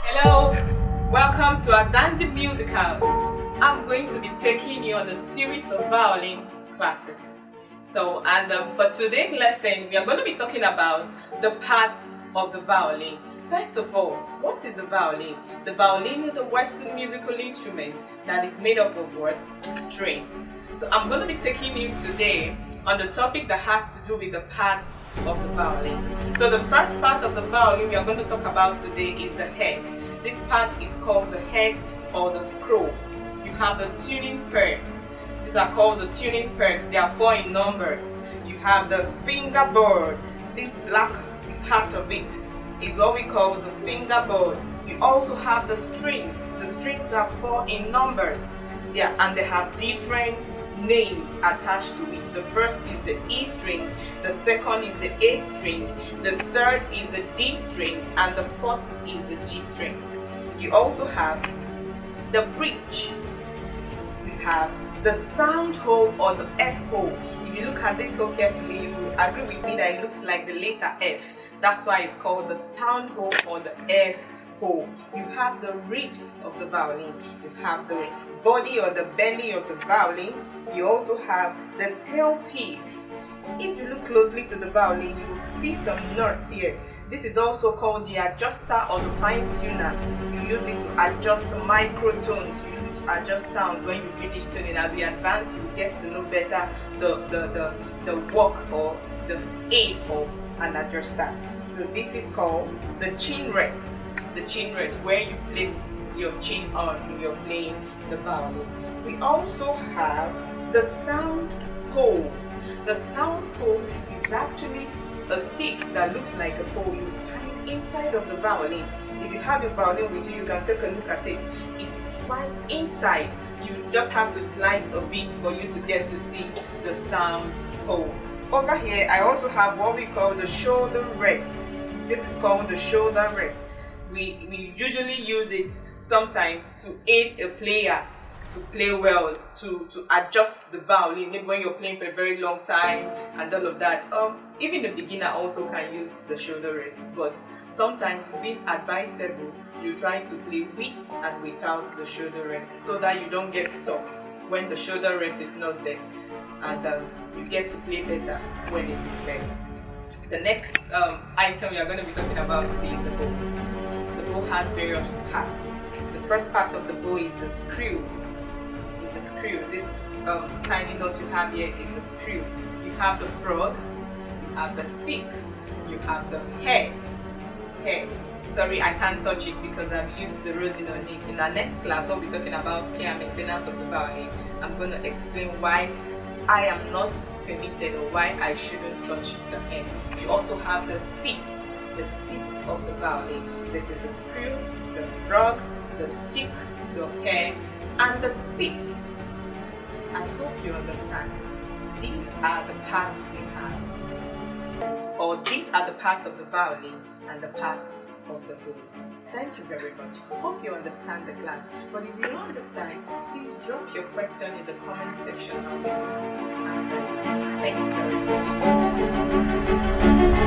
Hello, welcome to A-Z Musical. I'm going to be taking you on a series of violin classes. For today's lesson, we are going to be talking about the parts of the violin. First of all, what is the violin? The violin is a Western musical instrument that is made up of what? Strings. So I'm going to be taking you today on the topic that has to do with the parts of the violin. So the first part of the violin we are going to talk about today is the head. This part is called the head or the scroll. You have the tuning pegs. These are called the tuning pegs. They are 4 in numbers. You have the fingerboard. This black part of it is what we call the fingerboard. You also have the strings. The strings are 4 in numbers. And they have different names attached to it. The first is the E string, the second is the A string, the third is the D string, and the fourth is the G string. You also have the bridge. You have the sound hole or the F hole. If you look at this hole carefully, you will agree with me that it looks like the letter F. That's why it's called the sound hole or the F hole. You have the ribs of the violin. You have the body or the belly of the violin. You also have the tailpiece. If you look closely to the violin, you will see some nuts here. This is also called the adjuster or the fine tuner. You use it to adjust microtones. You use it to adjust sounds when you finish tuning. As we advance, you get to know better the work or the aim of an adjuster. So this is called the chin rest. The chin rest, where you place your chin on when you're playing the violin. We also have the sound hole. The sound hole is actually a stick that looks like a pole you find inside of the violin. If you have your violin with you, you can take a look at it. It's quite inside. You just have to slide a bit for you to get to see the sound hole. Over here, I also have what we call the shoulder rest. This is called the shoulder rest. We usually use it sometimes to aid a player to play well, to adjust the violin, maybe when you're playing for a very long time and all of that. Even the beginner also can use the shoulder rest, but sometimes it's been advisable you try to play with and without the shoulder rest so that you don't get stuck when the shoulder rest is not there, and you get to play better when it is there. The next item we are going to be talking about today is the bow. The bow has various parts. The first part of the bow is the screw. This tiny knot you have here is the screw. You have the frog, you have the stick, you have the hair. Sorry, I can't touch it because I've used the rosin on it. In our next class, we'll be talking about care and maintenance of the violin. I'm going to explain why I am not permitted or why I shouldn't touch the hair. You also have the tip of the violin. This is the screw, the frog, the stick, the hair, and the tip. I hope you understand. These are the parts we have. Or these are the parts of the violin and the parts of the bow. Thank you very much. Hope you understand the class. But if you don't understand, please drop your question in the comment section and we'll be happy to answer it. Thank you very much.